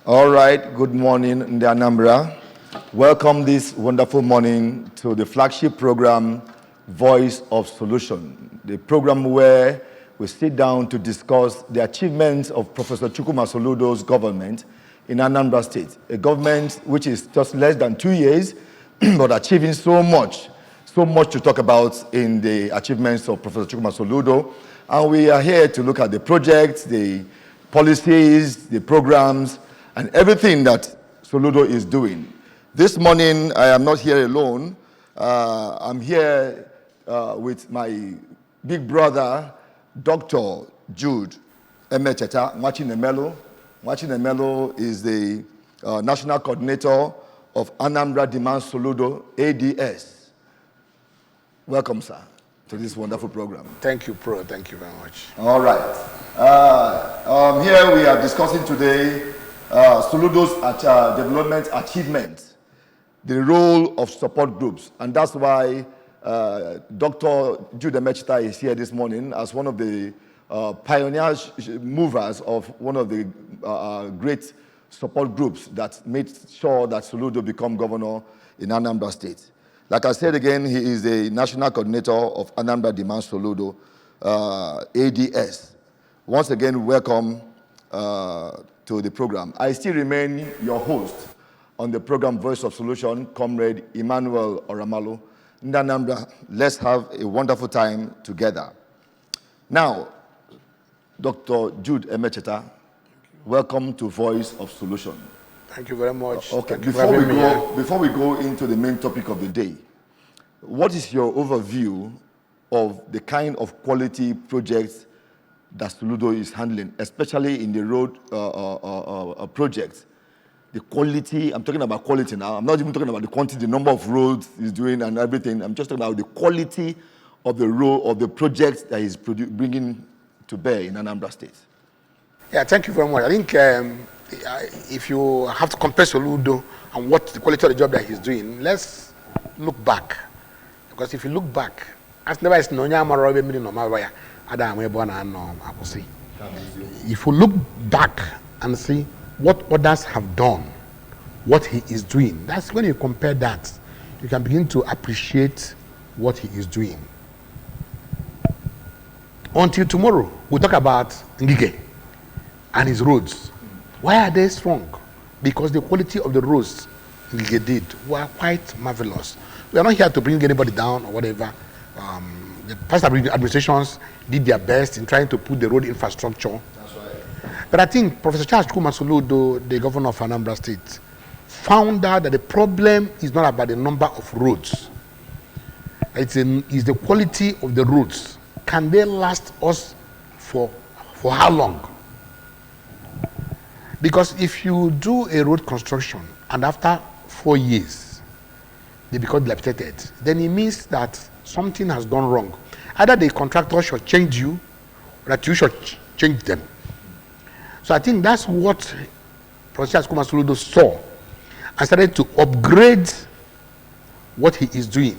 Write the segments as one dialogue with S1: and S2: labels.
S1: All right, good morning, Ndi Anambra. Welcome this wonderful morning to the flagship program, Voice of Solution, the program where we sit down to discuss the achievements of Professor Chukwuma Soludo's government in Anambra State, a government which is just less than 2 years, but achieving so much to talk about in the achievements of Professor Chukwuma Soludo. And we are here to look at the projects, the policies, the programs, and everything that Soludo is doing. This morning, I am not here alone. I'm here with my big brother, Dr. Jude Emecheta, Machinemelo. Machinemelo is the National Coordinator of Anambra Demand Soludo, ADS. Welcome, sir, to this wonderful program.
S2: Thank you, Pro. Thank you very much.
S1: All right. Here we are discussing today Soludo's development achievement, the role of support groups. And that's why Dr. Jude Emecheta is here this morning as one of the pioneers, movers of one of the great support groups that made sure that Soludo become governor in Anambra State. Like I said again, he is the National Coordinator of Anambra Demand Soludo, ADS. Once again, welcome to the program. I still remain your host on the program Voice of Solution, Comrade Emmanuel Oramalo. Ndi Anambra, let's have a wonderful time together. Now, Dr. Jude Emecheta, welcome to Voice of Solution.
S2: Thank you very much.
S1: Okay, before we go into the main topic of the day, what is your overview of the kind of quality projects that Soludo is handling, especially in the road projects? The quality, I'm talking about quality now. I'm not even talking about the quantity, the number of roads he's doing and everything. I'm just talking about the quality of the road, of the projects that he's bringing to bear in Anambra State.
S2: Yeah, thank you very much. I think if you have to compare Soludo and what the quality of the job that he's doing, let's look back. Because if you look back, if you look back and see what others have done, what he is doing, that's when you compare that, you can begin to appreciate what he is doing. Until tomorrow, we'll talk about Ngige and his roads. Why are they strong? Because the quality of the roads Ngige did were quite marvelous. We are not here to bring anybody down or whatever. The past administrations did their best in trying to put the road infrastructure.
S1: That's right.
S2: But I think Professor Chukwuma Soludo, the governor of Anambra State, found out that the problem is not about the number of roads. It's the quality of the roads. Can they last us for how long? Because if you do a road construction and after 4 years they become dilapidated, then it means that something has gone wrong. Either the contractor should change you or that you should change them. So I think that's what Professor Chukwuma Soludo saw and started to upgrade what he is doing.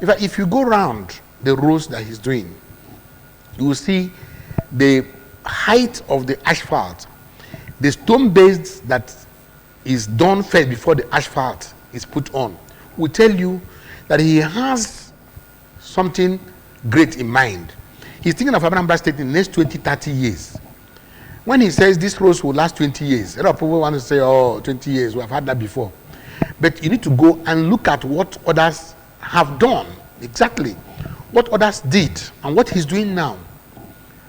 S2: In fact, if you go around the roads that he's doing, you will see the height of the asphalt, the stone base that is done first before the asphalt is put on, will tell you that he has something great in mind. He's thinking of Anambra State in the next 20, 30 years. When he says this roads will last 20 years, a lot of people want to say, oh, 20 years, we have had that before. But you need to go and look at what others have done, exactly what others did and what he's doing now.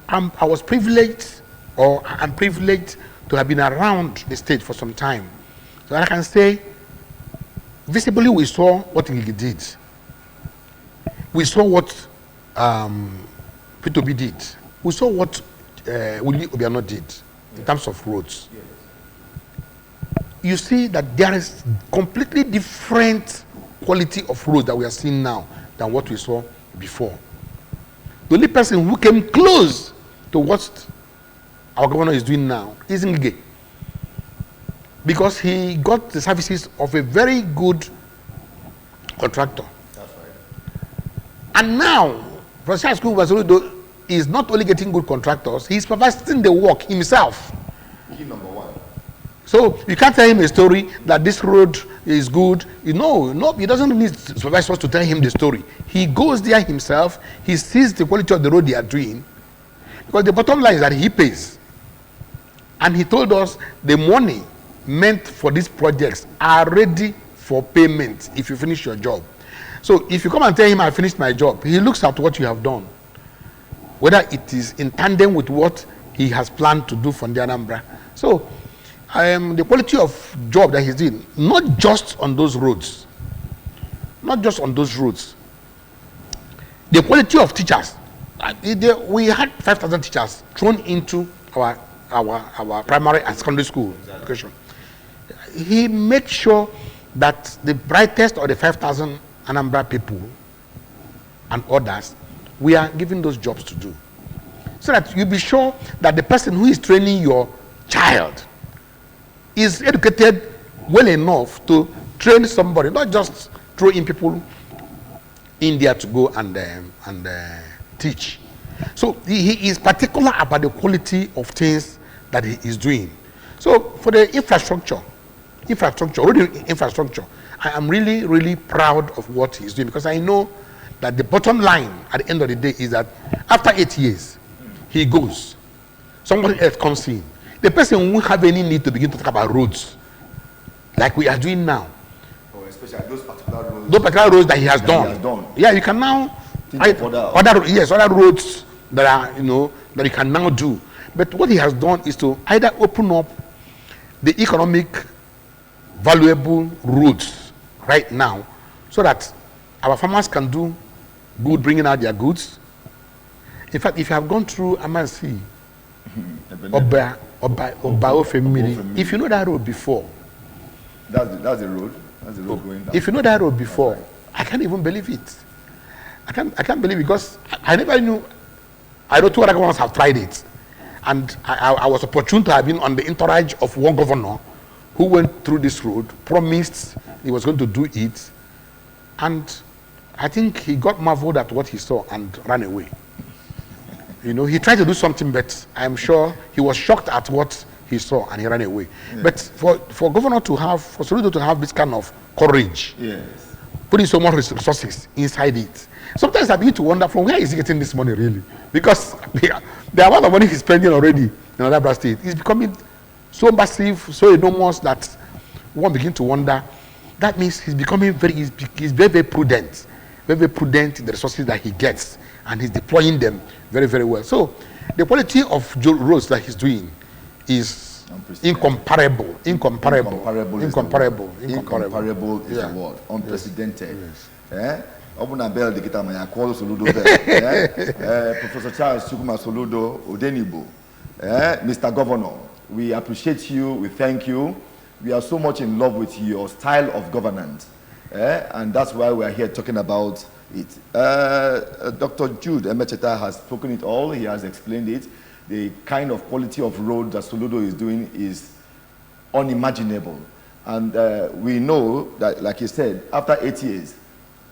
S2: I was privileged, or I'm privileged to have been around the state for some time. So I can say, visibly we saw what he did. We saw what P2B did. We saw what Willie Obiano did in terms of roads. Yes. You see that there is completely different quality of roads that we are seeing now than what we saw before. The only person who came close to what our governor is doing now is Ngige, because he got the services of a very good contractor.
S1: That's right.
S2: And now, Professor Chukwuma Soludo is not only getting good contractors, he's supervising the work himself.
S1: Key number one.
S2: So you can't tell him a story that this road is good. No, he doesn't need supervisors to tell him the story. He goes there himself. He sees the quality of the road they are doing. Because the bottom line is that he pays. And he told us the money meant for these projects are ready for payment if you finish your job. So if you come and tell him I finished my job, he looks at what you have done, whether it is in tandem with what he has planned to do for the Anambra. So the quality of job that he's doing, not just on those roads, the quality of teachers. We had 5,000 teachers thrown into our primary and secondary school education. He made sure that the brightest of the 5,000 Anambra people and others, we are giving those jobs to do. So that you be sure that the person who is training your child is educated well enough to train somebody, not just throw in people in there to go and teach. So he is particular about the quality of things that he is doing. So for the infrastructure, road infrastructure, I am really, really proud of what he's doing, because I know that the bottom line at the end of the day is that after 8 years, he goes, somebody else comes in. The person won't have any need to begin to talk about roads like we are doing now.
S1: Oh, especially those particular roads.
S2: Those particular roads that he has done. Yeah, you can now other roads that are, that you can now do. But what he has done is to either open up the economic valuable roads right now, so that our farmers can do good bringing out their goods. In fact, if you have gone through Amansi, Oba Ofemiri, if you know that road before,
S1: that's the road. That's the road going down.
S2: If you know that road before, I can't even believe it. I can't believe it, because I never knew. I know two other governors have tried it, and I was opportune to have been on the entourage of one governor who went through this road, promised he was going to do it, and I think he got marveled at what he saw and ran away. He tried to do something, but I'm sure he was shocked at what he saw and he ran away. Yeah. But for Soludo to have this kind of courage, yes, putting so much resources inside it, sometimes I begin to wonder, from where is he getting this money really? Because the amount of money he's spending already in Anambra State is becoming so massive, so enormous, that one begins to wonder. That means he's becoming very prudent, very prudent in the resources that he gets, and he's deploying them very, very well. So the quality of roads that he's doing is incomparable is the word.
S1: Unprecedented. Yes. Professor Charles Chukwuma Soludo Odenibo, Mr. Governor, we appreciate you, we thank you. We are so much in love with your style of governance, and that's why we are here talking about it. Dr. Jude Emecheta has spoken it all. He has explained it. The kind of quality of road that Soludo is doing is unimaginable. And we know that, like he said, after 8 years,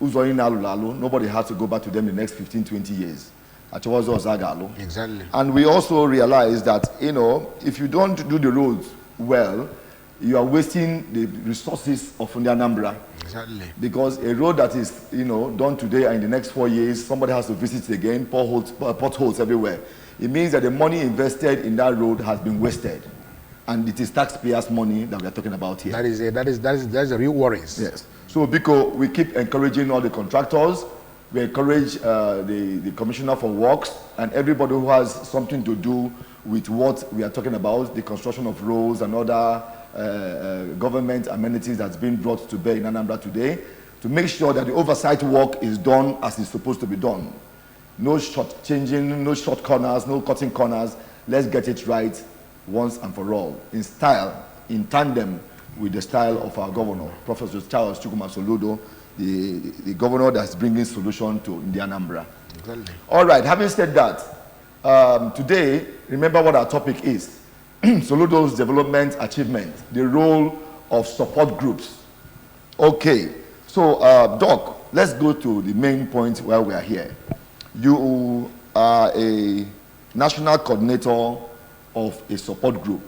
S1: nobody has to go back to them the next 15, 20 years.
S2: Exactly.
S1: And we also realize that, if you don't do the roads well, you are wasting the resources of Anambra.
S2: Exactly.
S1: Because a road that is, done today and in the next 4 years, somebody has to visit it again, potholes everywhere. It means that the money invested in that road has been wasted. And it is taxpayers' money that we are talking about here.
S2: That is the real worries.
S1: Yes. So, because we keep encouraging all the contractors, we encourage the Commissioner for Works and everybody who has something to do with what we are talking about, the construction of roads and other government amenities that's been brought to bear in Anambra today, to make sure that the oversight work is done as it's supposed to be done. No short changing, no short corners, no cutting corners. Let's get it right once and for all, in style, in tandem with the style of our governor, Professor Charles Chukwuma Soludo, the governor that's bringing solution to the Anambra.
S2: Exactly.
S1: All right, having said that, today, remember what our topic is. Soludo's development achievement, the role of support groups. Okay, so Doc, let's go to the main point where we are here. You are a national coordinator of a support group,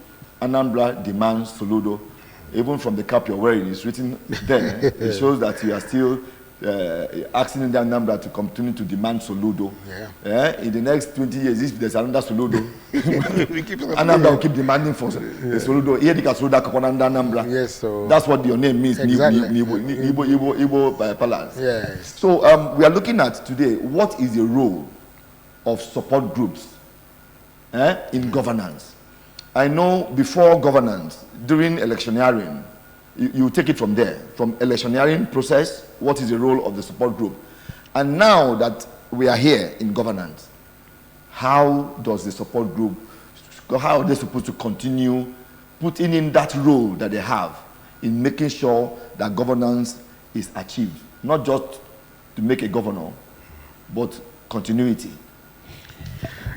S1: Anambra demands Soludo. Even from the cap you're wearing, it's written there. It shows that you are still asking the Anambra to continue to demand Soludo. In the next 20 years, if there's another Soludo, Anambra will keep demanding for Soludo. Here, they can Soludo Anambra.
S2: Yes, so
S1: that's what your name means.
S2: Exactly.
S1: Igbo Palace.
S2: Yes.
S1: So we are looking at today, what is the role of support groups in governance? I know before governance, during electioneering, you take it from there, from electioneering process, what is the role of the support group? And now that we are here in governance, how does the support group, how are they supposed to continue putting in that role that they have in making sure that governance is achieved? Not just to make a governor, but continuity.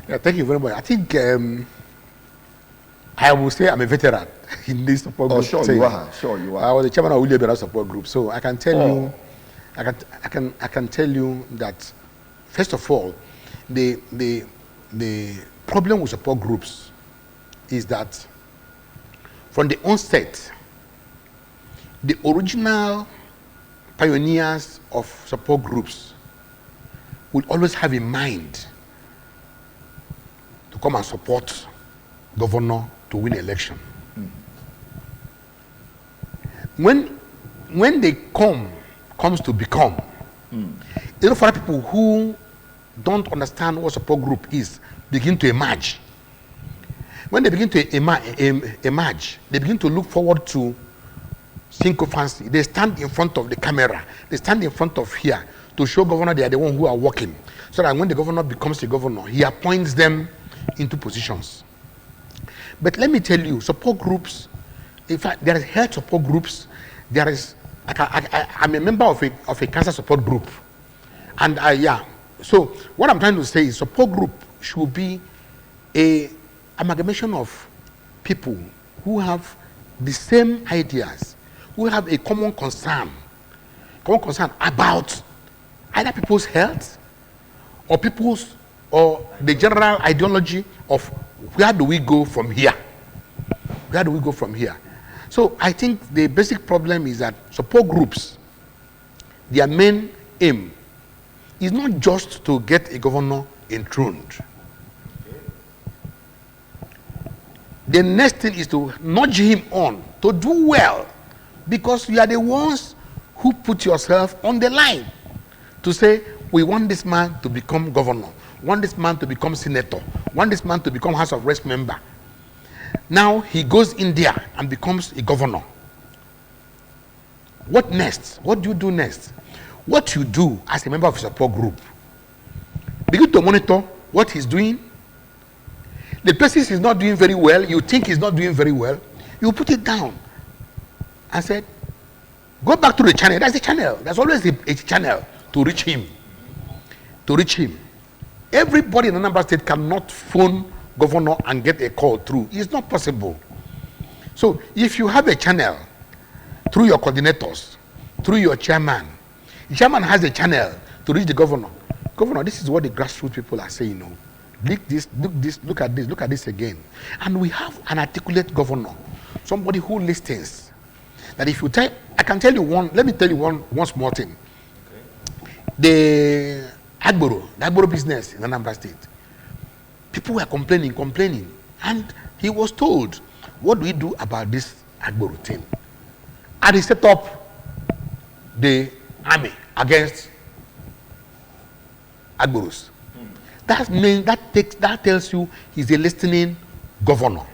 S2: Yeah, thank you very much. I think I will say I'm a veteran in this support group.
S1: Sure you are. Sure you are.
S2: I was the chairman of William Bera support group, so I can tell you, I can tell you that first of all, the problem with support groups is that from the onset, the original pioneers of support groups will always have in mind to come and support governor to win election. When they comes to become, you know, for people who don't understand what support group is, begin to emerge. When they begin to emerge, they begin to look forward to sycophancy. They stand in front of the camera. They stand in front of here to show governor they are the one who are working. So that when the governor becomes a governor, he appoints them into positions. But let me tell you, support groups, in fact, there is health support groups. There is, I'm a member of a cancer support group. And so what I'm trying to say is support group should be a amalgamation of people who have the same ideas, who have a common concern about either people's health or the general ideology of where do we go from here? Where do we go from here? So I think the basic problem is that support groups, their main aim is not just to get a governor enthroned. The next thing is to nudge him on to do well, because you are the ones who put yourself on the line to say, we want this man to become governor, want this man to become senator, want this man to become House of Reps member. Now he goes in there and becomes a governor. What next? What do you do next? What you do as a member of a support group, begin to monitor what he's doing. The person is not doing very well, you think he's not doing very well, you put it down and said, go back to the channel. That's the channel. There's always a channel to reach him. To reach him. Everybody in Anambra State cannot phone governor and get a call through. It's not possible. So if you have a channel through your coordinators, through your chairman, the chairman has a channel to reach the governor. Governor, this is what the grassroots people are saying. No, look at this again. And we have an articulate governor, somebody who listens. That if you tell, I can tell you let me tell you one small thing. Okay. The Agboro business in Anambra State, people were complaining, and he was told, what do we do about this Agboro thing? And he set up the army against Agboros. That tells you he's a listening governor.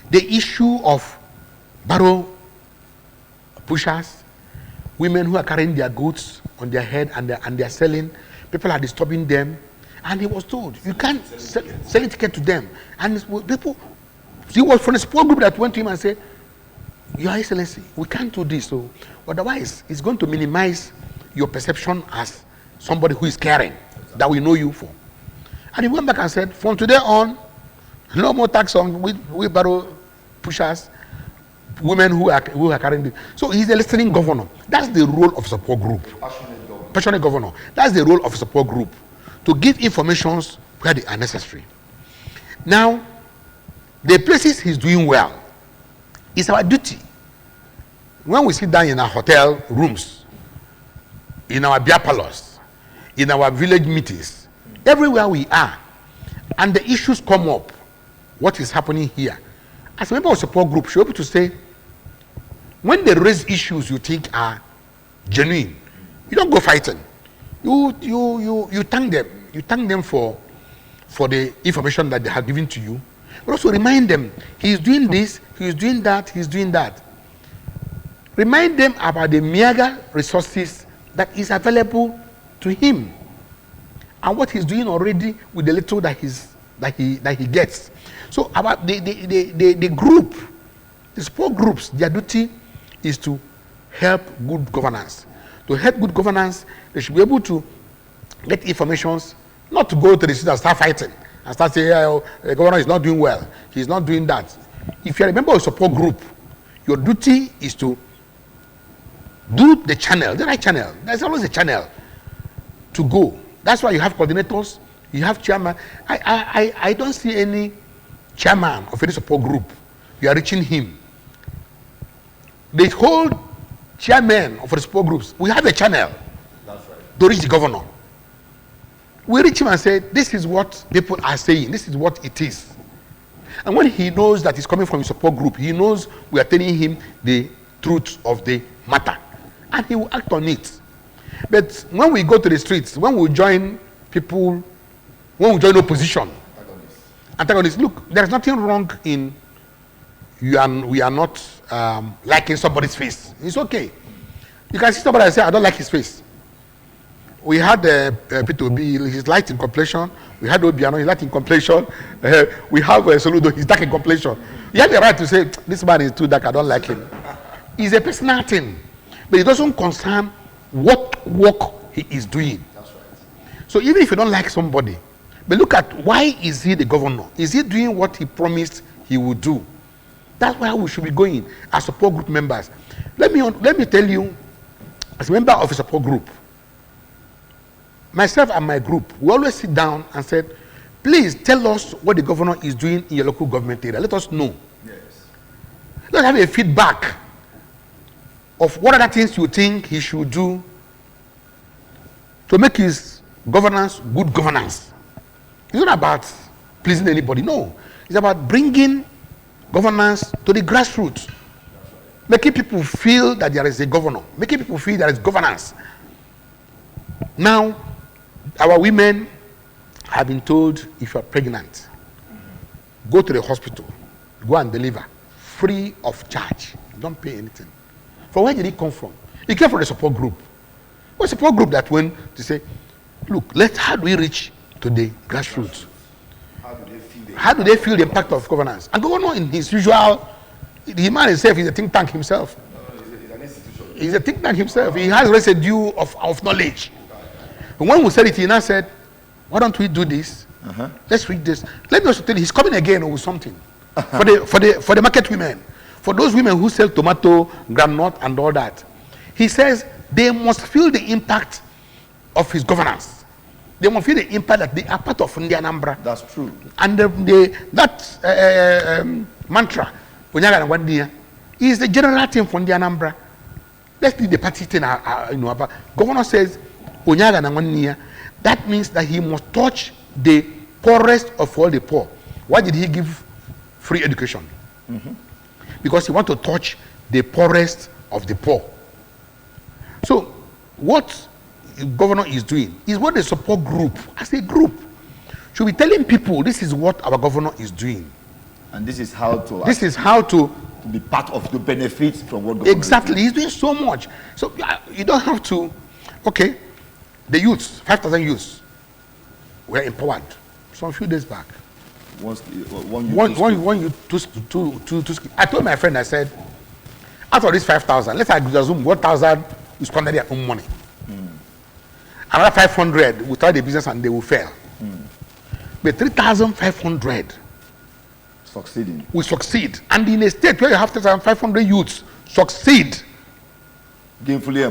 S2: The issue of barrow pushers, women who are carrying their goods on their head and they're selling, people are disturbing them, and he was told you can't sell a ticket to them. And people, he was from a small group that went to him and said, Your Excellency, we can't do this. So otherwise, it's going to minimize your perception as somebody who is caring, that we know you for. And he went back and said, from today on, no more tax on wheelbarrow pushers, women who are carrying this. So he's a listening governor. That's the role of support group. Passionate governor. That's the role of support group, to give informations where they are necessary. Now, The places he's doing well, it's our duty. When we sit down in our hotel rooms, in our beer parlors, in our village meetings, everywhere we are, and the issues come up, what is happening here? As a member of support group, you're able to say, when they raise issues you think are genuine, you don't go fighting. You thank them. You thank them for the information that they have given to you. But also remind them, he's doing this, he's doing that, he's doing that. Remind them about the meager resources that is available to him and what he's doing already with the little that he gets. So about the group, the support groups, their duty is to help good governance. To help good governance, they should be able to get informations, not to go to the street and start fighting and start saying, oh, the governor is not doing well, he's not doing that. If you're a member of a support group, your duty is to do the channel, the right channel. There's always a channel to go. That's why you have coordinators, you have chairman. I don't see any chairman of any support group. You are reaching him. The whole chairman of the support groups, we have a channel. That's right. To reach the governor. We reach him and say, this is what people are saying, this is what it is. And when he knows that it's coming from a support group, he knows we are telling him the truth of the matter. And he will act on it. But when we go to the streets, when we join people, when we join opposition, antagonists, look, there's nothing wrong in we are not liking somebody's face. It's okay. You can see somebody and say, I don't like his face. We had P2B, he's light in complexion. We had Obiano, he's light in complexion. We have Soludo, he's dark in complexion. You have the right to say, this man is too dark, I don't like him. It's a personal thing. But it doesn't concern what work he is doing. That's right. So even if you don't like somebody, but look at why is he the governor? Is he doing what he promised he would do? That's where we should be going as support group members. Let me tell you, as a member of a support group, myself and my group, we always sit down and said, please tell us what the governor is doing in your local government area. Let us know. Yes. Let's have a feedback of what other things you think he should do to make his governance good governance. It's not about pleasing anybody, no. It's about bringing governance to the grassroots, making people feel that there is a governor, making people feel there is governance. Now, our women have been told, if you are pregnant, go to the hospital, go and deliver, free of charge. Don't pay anything. From where did it come from? It came from the support group. Well, support group that went to say, look, how do we reach to the grassroots? How do they feel the impact of governance? And governor in his usual, the man himself is a think tank himself. He's an institution. He's a think tank himself. He has residue of knowledge. And when we said it, he now said, why don't we do this? Let's read this. Let me also tell you, he's coming again with something. For the market women. For those women who sell tomato, groundnut, and all that. He says they must feel the impact of his governance. They must feel the impact that they are part of Anambra.
S1: That's true.
S2: And that mantra, is the general thing for Anambra. Let's do the party thing. Governor says, that means that he must touch the poorest of all the poor. Why did he give free education? Because he wants to touch the poorest of the poor. So what the governor is doing is what the support group, as a group, should be telling people this is what our governor is doing.
S1: And this is how to be part of the benefits from what government
S2: exactly is doing so much. So you don't have to, okay, the youths, 5,000 youths were empowered some few days back. I told my friend, I said, out of this 5,000, let's assume 1,000 is spending their own money. Another 500 will start the business and they will fail. But 3,500
S1: succeeding
S2: will succeed. And in a state where you have 3,500 youths succeed,
S1: gainfully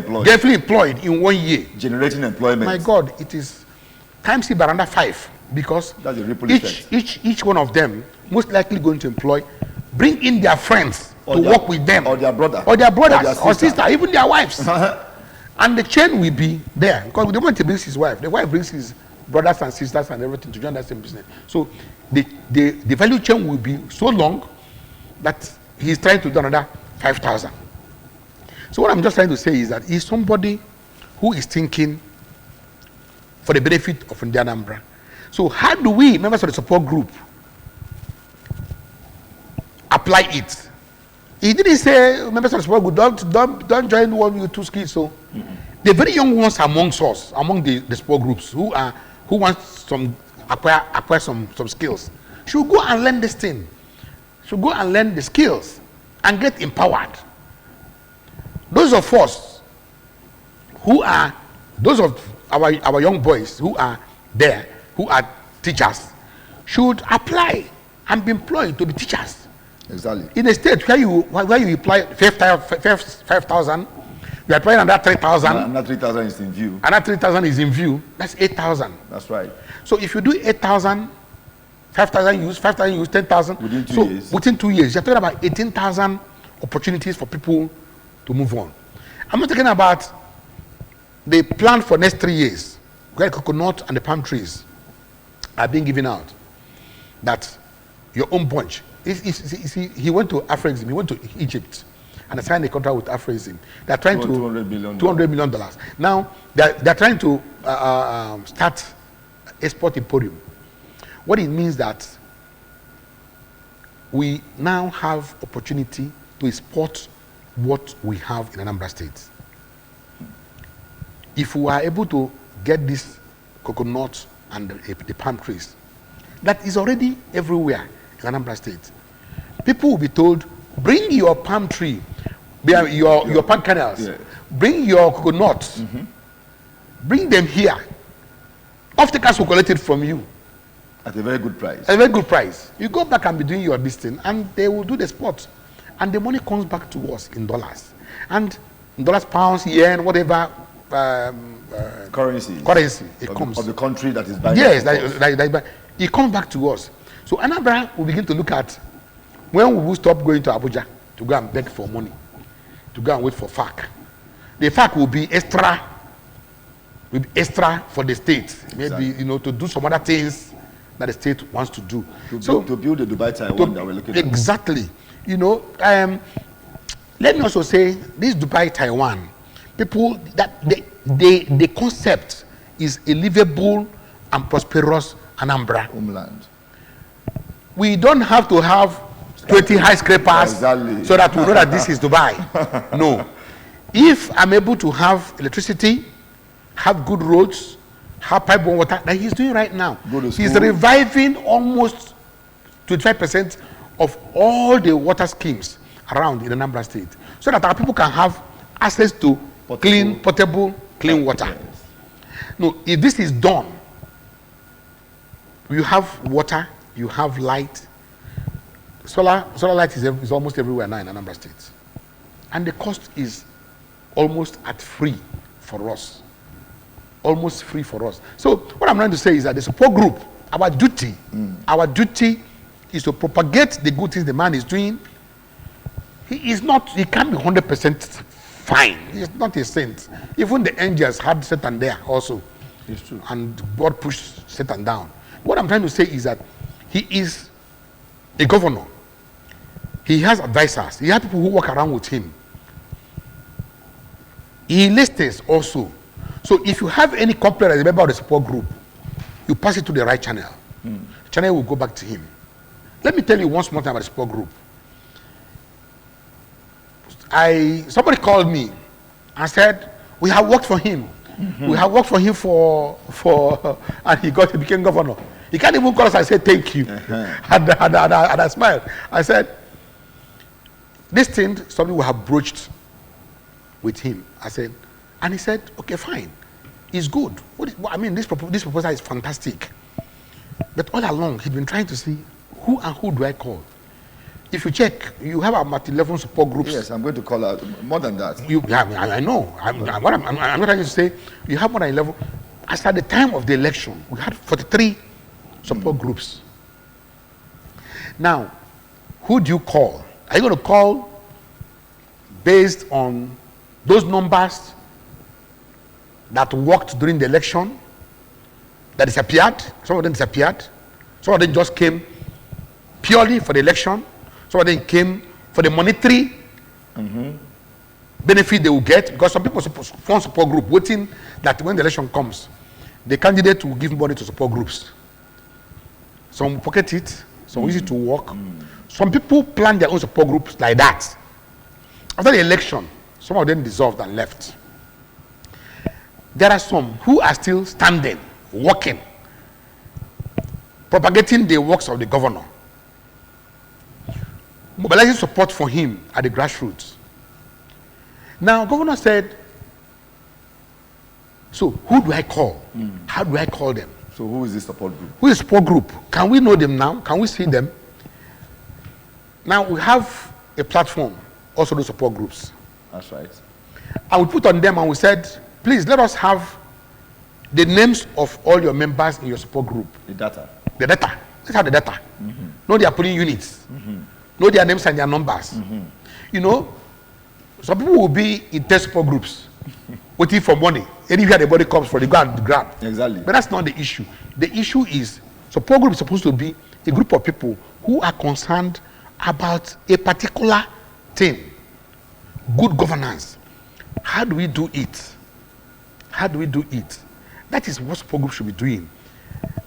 S1: employed
S2: in 1 year,
S1: generating employment.
S2: My God, it is times it by under 5. Because
S1: that's a ripple effect.
S2: Each one of them most likely going to employ, bring in their friends to
S1: their,
S2: work with them,
S1: or their brother,
S2: or their brothers,
S1: or
S2: sister, even their wives. And the chain will be there, because the moment he brings his wife, the wife brings his brothers and sisters and everything to join that same business. So the value chain will be so long that he's trying to do another 5,000. So what I'm just trying to say is that he's somebody who is thinking for the benefit of Indianambra. So how do we, members of the support group, apply it? He didn't say, members of the support group, don't join one with two skills. So the very young ones amongst us, among the support groups, who want some acquire some skills, should go and learn this thing. Should go and learn the skills and get empowered. Those of us who are, those of our young boys who are there, who are teachers, should apply and be employed to be teachers.
S1: Exactly.
S2: In a state where you apply 5,000, you apply another 3,000.
S1: Another 3,000 is in view.
S2: Another 3,000 is in view. That's 8,000.
S1: That's right.
S2: So if you do 8,000, 5,000 use, 5,000 use, 10,000.
S1: Within 2 years.
S2: Within 2 years, you're talking about 18,000 opportunities for people to move on. I'm not talking about the plan for next 3 years, where the coconut and the palm trees are being given out. That your own bunch. He went to Afrism, he went to Egypt, and signed a contract with Afrism. They're trying to $200 million. Now they're trying to start export emporium. What it means that we now have opportunity to export what we have in Anambra State. If we are able to get this coconut and the palm trees, that is already everywhere in Anambra State. People will be told, bring your palm tree, your palm kernels, bring your coconuts, bring them here. Off-takers will collect it from you.
S1: At a very good price.
S2: At a very good price. You go back and be doing your business, and they will do the spot. And the money comes back to us in dollars. And in dollars, pounds, yen, whatever
S1: currency.
S2: It comes.
S1: Of the country that is buying.
S2: Yes, it comes back to us. So Anambra will begin to look at when we will stop going to Abuja to go and beg for money, to go and wait for FAC. The FAC will be extra for the state. Maybe, to do some other things that the state wants to do.
S1: To build the Dubai Taiwan that we're looking at.
S2: Exactly. Let me also say, this Dubai Taiwan, people, that the concept is a livable and prosperous Anambra.
S1: Homeland.
S2: We don't have to have 20 high scrapers so that we know that this is Dubai. No. If I'm able to have electricity, have good roads, have pipe-borne water, that he's doing right now. He's reviving almost 25% of all the water schemes around in Anambra State, so that our people can have access to potable, clean water.
S1: Yes.
S2: No, if this is done, you have water, you have light. Solar light is almost everywhere now in Anambra State. And the cost is almost at free for us. Almost free for us. So what I'm trying to say is that the support group, our duty is to propagate the good things the man is doing. He can't be 100% fine. He's not a saint. Even the angels had Satan there also.
S1: It's true.
S2: And God pushed Satan down. What I'm trying to say is that he is a governor. He has advisors. He has people who walk around with him. He listens also. So if you have any complaint as a member of the support group, you pass it to the right channel. The channel will go back to him. Let me tell you one small thing about the support group. Somebody called me and said, we have worked for him. We have worked for him and he became governor. He can't even call us and say thank you. And I smiled. I said, this thing, something we have broached with him. I said, and he said, okay, fine. It's good. This proposal is fantastic. But all along, he's been trying to see who do I call? If you check, you have about 11 support groups.
S1: Yes, I'm going to call out more than that.
S2: I know. I'm not trying to say you have more than 11. As at the time of the election, we had 43 support groups. Now, who do you call? Are you going to call based on those numbers that worked during the election that disappeared? Some of them disappeared. Some of them just came purely for the election. Some of them came for the monetary benefit they will get, because some people form support group waiting that when the election comes, the candidate will give money to support groups. Some pocket it, some use it to work. Some people plan their own support groups like that. After the election, some of them dissolved and left. There are some who are still standing, working, propagating the works of the governor, mobilizing support for him at the grassroots. Now, governor said, so who do I call? How do I call them?
S1: So who is this support group?
S2: Who is support group? Can we know them now? Can we see them? Now, we have a platform, also the support groups.
S1: That's right.
S2: And we put on them and we said, please let us have the names of all your members in your support group.
S1: The data.
S2: The data. Let's have the data. Know their polling units. Know their names and their numbers. You know, some people will be in 10 support groups waiting for money. Anywhere the body comes from, they go and grab.
S1: Exactly.
S2: But that's not the issue. The issue is support group is supposed to be a group of people who are concerned about a particular thing. Good governance. How do we do it? How do we do it? That is what support group should be doing.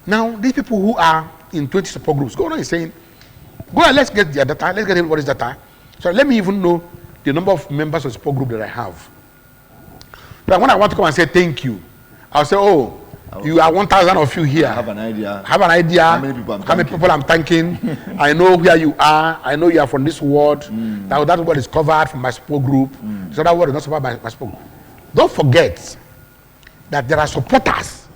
S2: Now, these people who are in 20 support groups, governor is saying, go and let's get their data, let's get everybody's data. So let me even know the number of members of the support group that I have. But when I want to come and say thank you, I'll say, oh, you are 1,000 of you here.
S1: I have an idea.
S2: Have an idea.
S1: How many people I'm
S2: thanking? I know where you are. I know you are from this ward. That word is covered from my support group. This other word is not covered by my support group. Don't forget that there are supporters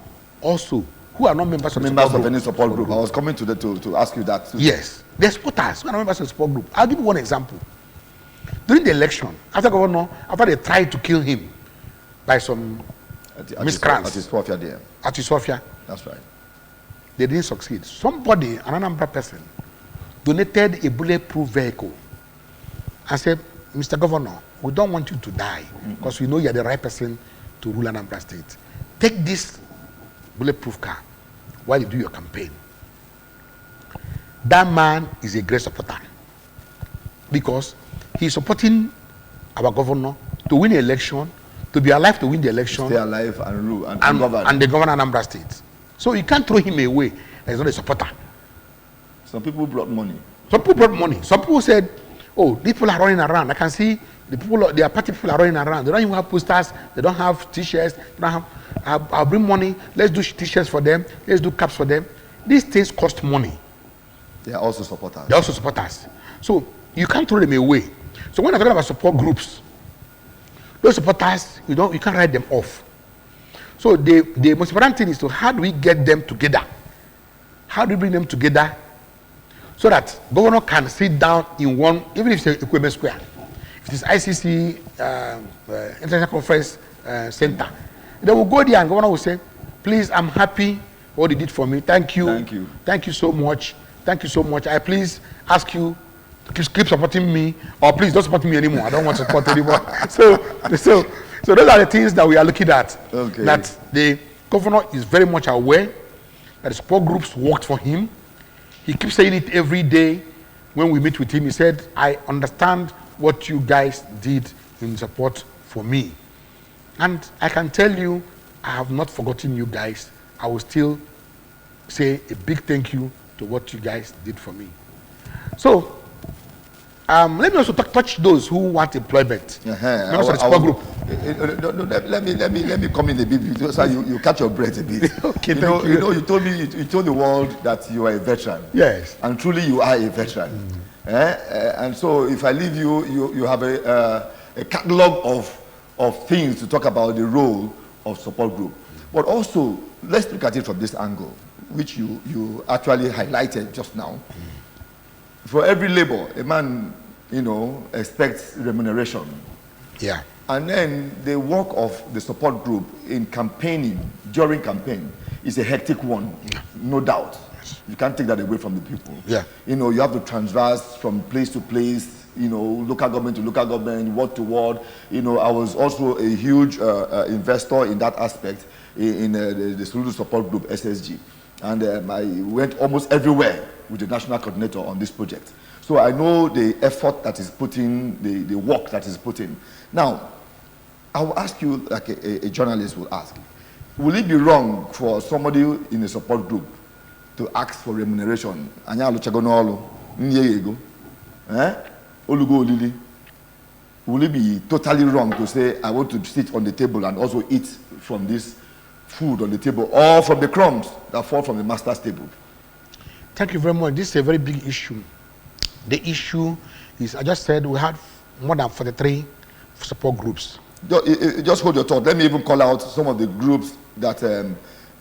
S2: also who are not members of the support group.
S1: Any support group. I was coming to ask you that too.
S2: Yes. There are supporters who are not members of the support group. I'll give you one example. During the election, after they tried to kill him by some miscreants at Sofia.
S1: That's right.
S2: They didn't succeed. Somebody, an Anambra person, donated a bulletproof vehicle and said, Mr. Governor, we don't want you to die because we know you're the right person to rule Anambra State. Take this bulletproof car while you do your campaign. That man is a great supporter because he's supporting our governor to win the election, to be alive to win the election.
S1: Stay alive and rule and
S2: govern. And the governor Anambra State. So you can't throw him away. He's not a supporter.
S1: Some people brought money.
S2: Some people said, oh, these people are running around. I can see their party people are running around. They don't even have posters. They don't have t-shirts. They don't have, I'll bring money. Let's do t-shirts for them. Let's do caps for them. These things cost money.
S1: They are also supporters.
S2: They're also supporters. So you can't throw them away. So when I'm talking about support groups, those supporters, you can't write them off. So the most important thing is to how do we get them together? How do we bring them together so that governor can sit down in one, even if it's Equipment Square, if it's ICC International Conference Center, they will go there and governor will say, please, I'm happy what you did for me. Thank you.
S1: Thank you.
S2: Thank you so much. Thank you so much. I please ask you to keep supporting me, or please don't support me anymore. I don't want to support anymore. So those are the things that we are looking at.
S1: Okay.
S2: That the governor is very much aware that the support groups worked for him. He keeps saying it every day when we meet with him. He said, I understand what you guys did in support for me. And I can tell you, I have not forgotten you guys. I will still say a big thank you to what you guys did for me. So, let me also touch those who want employment. Group.
S1: Let me come in a bit so you catch your breath a bit.
S2: Okay,
S1: you told me, you told the world that you are a veteran.
S2: Yes.
S1: And truly you are a veteran. And so if I leave you have a catalog of things to talk about the role of support group. But also, let's look at it from this angle, which you actually highlighted just now. For every labor, a man, expects remuneration.
S2: Yeah.
S1: And then the work of the support group in campaigning, during campaign, is a hectic one, no doubt. You can't take that away from the people.
S2: Yeah.
S1: You know, you have to transverse from place to place, you know, local government to local government, ward to ward. You know, I was also a huge investor in that aspect in the Soludo support group, SSG. And I went almost everywhere with the national coordinator on this project. So I know the effort that is put in, the work that is put in. Now, I will ask you, like a journalist will ask, will it be wrong for somebody in a support group to ask for remuneration? Will it be totally wrong to say, I want to sit on the table and also eat from this food on the table, or from the crumbs that fall from the master's table?
S2: Thank you very much. This is a very big issue. The issue is, I just said we had more than 43 support groups.
S1: Just hold your thought. Let me even call out some of the groups that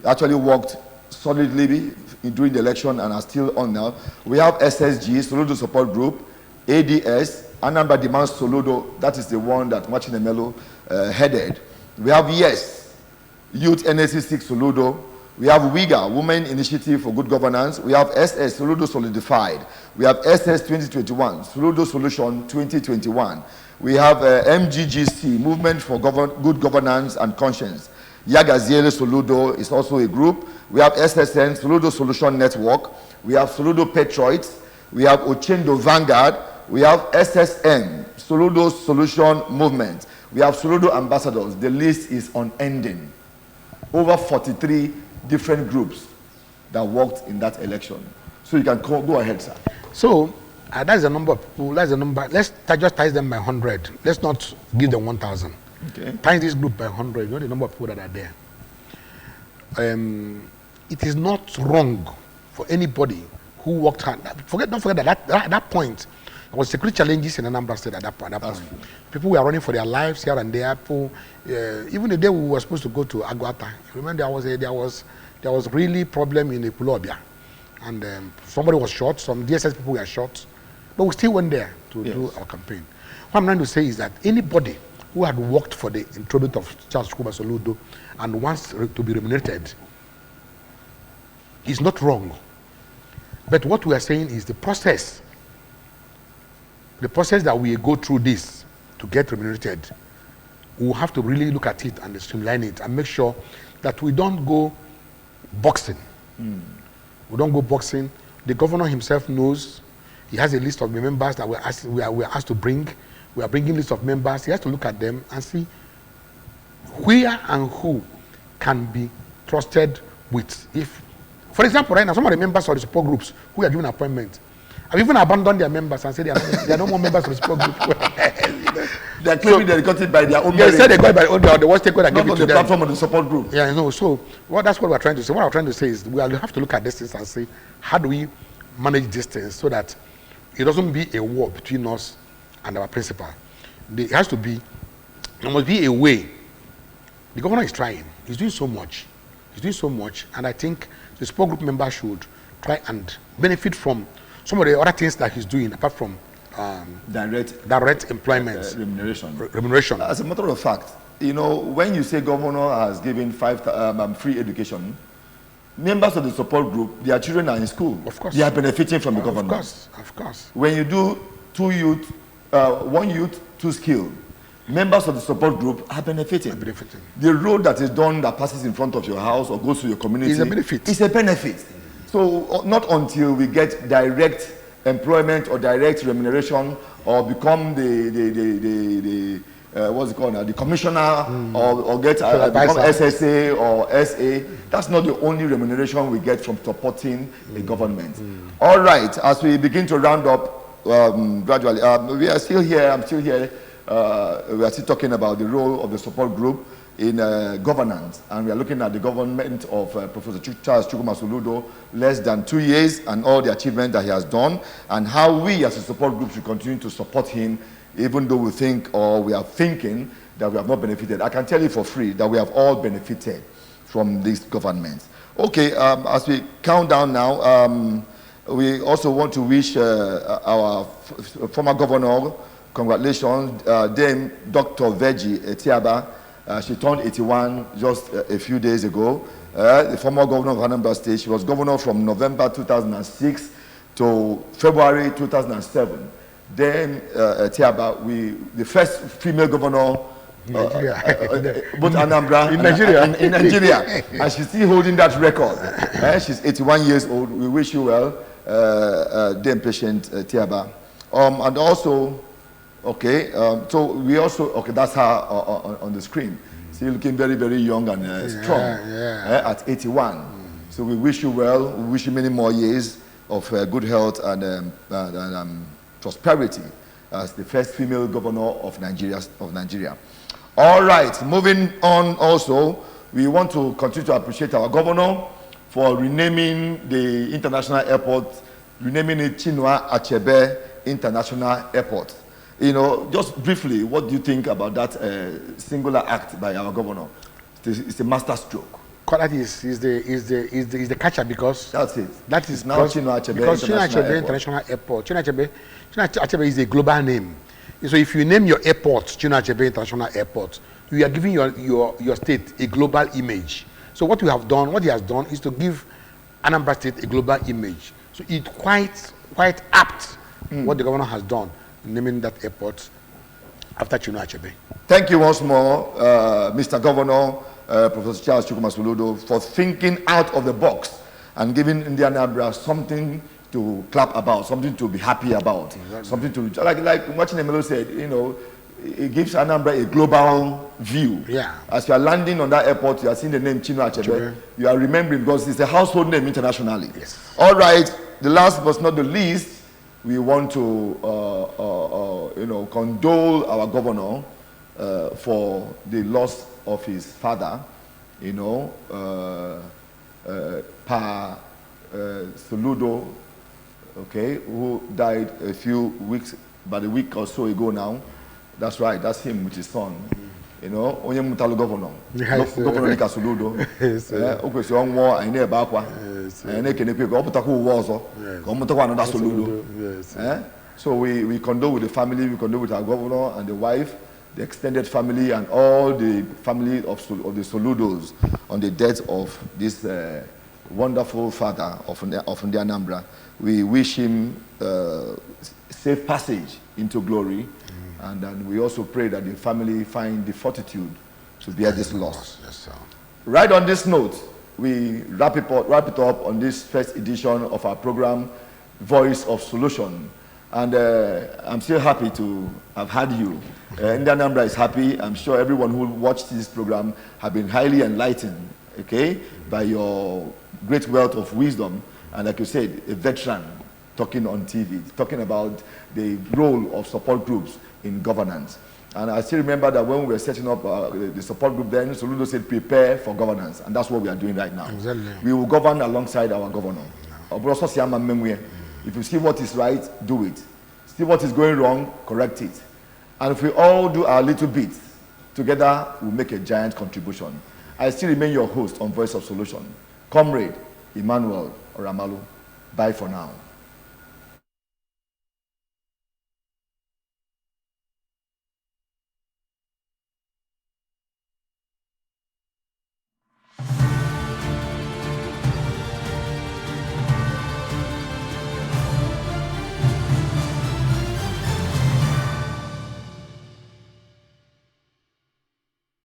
S1: actually worked solidly during the election and are still on now. We have SSG, Soludo Support Group, ADS, Anambra Demands Soludo, that is the one that Machinemelo headed. We have YES, Youth NAC 6 Soludo. We have WIGA, Women Initiative for Good Governance. We have SS, Soludo Solidified. We have SS 2021, Soludo Solution 2021. We have MGGC, Movement for Good Governance and Conscience. Yagaziele Soludo is also a group. We have SSN, Soludo Solution Network. We have Soludo Patriots. We have Ochendo Vanguard. We have SSM, Soludo Solution Movement. We have Soludo Ambassadors. The list is unending. Over 43 different groups that worked in that election. So you can go ahead, sir.
S2: So that's the number of people. That's the number. Let's just times them by 100. Let's not give them 1,000.
S1: Okay.
S2: Times this group by 100. You know the number of people that are there. It is not wrong for anybody who worked hard. Don't forget that at that point, there was security challenges in Anambra State at that point. People were running for their lives here and there. People, even the day we were supposed to go to Aguata, remember there was really problem in Ekulobia, and somebody was shot. Some DSS people were shot, but we still went there to do our campaign. What I'm trying to say is that anybody who had worked for the introbit of Charles Chukwuma Soludo and wants to be remunerated is not wrong. But what we are saying is the process that we go through this to get remunerated, we'll have to really look at it and streamline it and make sure that we don't go boxing. We don't go boxing. The governor himself knows. He has a list of members that we are asked to bring. We are bringing a list of members. He has to look at them and see where and who can be trusted with. If, for example, right now, some of the members of the support groups who are given appointments have even abandoned their members and said they are no more members of the support group.
S1: They are claiming they got it by their own.
S2: They said they got it by their own. They was taken and
S1: not
S2: gave it
S1: on
S2: to
S1: the
S2: them.
S1: platform of the support group.
S2: Yeah, no. So that's what we're trying to say. What I'm trying to say is we have to look at this and say, how do we manage this thing so that it doesn't be a war between us and our principal. There must be a way. The governor is trying. He's doing so much. And I think the support group members should try and benefit from some of the other things that he's doing apart from direct employment, remuneration.
S1: As a matter of fact, you know, when you say governor has given free education, members of the support group, their children are in school.
S2: Of course.
S1: They are benefiting from the government.
S2: Of course.
S1: When you do one youth, two skill, members of the support group are benefiting. The road that is done that passes in front of your house or goes to your community
S2: is a benefit.
S1: It's a benefit. So not until we get direct employment or direct remuneration or become the what's it called now, the commissioner or get become SSA or SA. That's not the only remuneration we get from supporting the government. All right, as we begin to round up gradually, we are still here. I'm still here. We are still talking about the role of the support group in governance, and we are looking at the government of Professor Charles Chukwuma Soludo, less than 2 years, and all the achievements that he has done, and how we as a support group should continue to support him, even though we think or we are thinking that we have not benefited. I can tell you for free that we have all benefited from this government. Okay, as we count down now, we also want to wish our former governor, congratulations, Dame Dr. Veji Etiaba, She turned 81 just a few days ago. The former governor of Anambra State. She was governor from November 2006 to February 2007. Then, Tiaba, the first female governor both Anambra
S2: in Nigeria.
S1: In Nigeria. And she's still holding that record. She's 81 years old. We wish you well, Dame Patient Tiaba. And also, okay, so we also, okay, that's her on the screen. Still looking very, very young and strong at 81. So we wish you well. We wish you many more years of good health and prosperity as the first female governor of Nigeria. All right, moving on also, we want to continue to appreciate our governor for renaming the international airport, renaming it Chinua Achebe International Airport. You know, just briefly, what do you think about that singular act by our governor? It's a master stroke.
S2: That is the catcher because
S1: that's it.
S2: That is
S1: now Chinua Achebe
S2: because Chinua Achebe International Airport. Chinua Achebe is a global name. So if you name your airport Chinua Achebe International Airport, you are giving your state a global image. So what he has done is to give Anambra State a global image. So it's quite apt what the governor has done, naming that airport after Chinua Achebe.
S1: Thank you once more, Mr. Governor, Professor Charles Chukwuma Soludo, for thinking out of the box and giving Indian Anambra something to clap about, something to be happy about, something to, like watching Emelo said, you know, it gives Anambra a global view.
S2: Yeah.
S1: As you are landing on that airport, you are seeing the name Chinua Achebe, you are remembering because it's a household name internationally.
S2: Yes.
S1: All right, the last but not the least, we want to, you know, condole our governor for the loss of his father, you know, Soludo, okay, who died about a week or so ago now. That's right, that's him with his son. You know, onye mutalo governor. Governor Nika Soludo. Okwesi onwo anyị na-ebe akwa. Na-ekenekwe ka ọ pụtakwa ụwa ọzọ. Ka ọ mụtakwa another Soludo. So we condole with the family, we condole with our governor and the wife, the extended family and all the family of the Soludos on the death of this wonderful father of the Anambra. We wish him safe passage into glory, and then we also pray that the family find the fortitude to bear this loss.
S2: Yes, sir.
S1: Right on this note, we wrap it up on this first edition of our program, Voice of Solution. And I'm still happy to have had you. Indian Anambra is happy. I'm sure everyone who watched this program have been highly enlightened, okay, by your great wealth of wisdom. And like you said, a veteran talking on TV, talking about the role of support groups in governance. And I still remember that when we were setting up the support group then, Soludo said, prepare for governance. And that's what we are doing right now.
S2: Exactly.
S1: We will govern alongside our governor. If you see what is right, do it. See what is going wrong, correct it. And if we all do our little bit, together we'll make a giant contribution. I still remain your host on Voice of Solution, Comrade Emmanuel Oramalu. Bye for now.